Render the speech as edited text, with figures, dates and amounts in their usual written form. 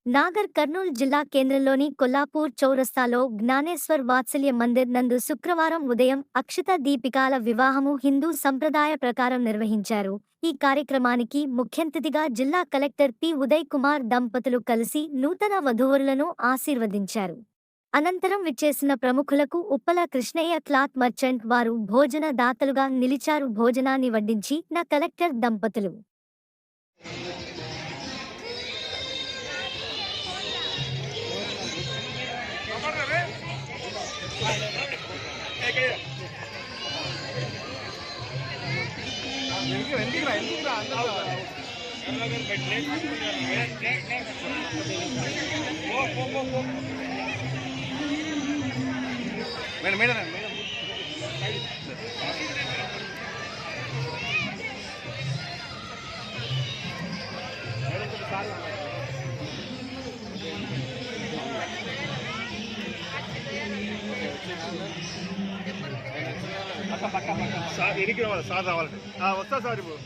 నాగర్ కర్నూల్ జిల్లా కేంద్రంలోని కొల్లాపూర్ చౌరస్తాలో జ్ఞానేశ్వర్ వాత్సల్య మందిర్ నందు శుక్రవారం ఉదయం అక్షత దీపికాల వివాహము హిందూ సంప్రదాయ ప్రకారం నిర్వహించారు. ఈ కార్యక్రమానికి ముఖ్యంతిథిగా జిల్లా కలెక్టర్ పి ఉదయ్ కుమార్ దంపతులు కలిసి నూతన వధూవరులను ఆశీర్వదించారు. అనంతరం విచ్చేసిన ప్రముఖులకు ఉప్పల కృష్ణయ్య క్లాత్ మర్చెంట్ వారు భోజన దాతలుగా నిలిచారు. భోజనాన్ని వడ్డించి న కలెక్టర్ దంపతులు మేడం మేడం పక్క పక్క పక్క సార్ ఎనికి రావాలి సార్ రావాలండి వస్తా సార్ ఇప్పుడు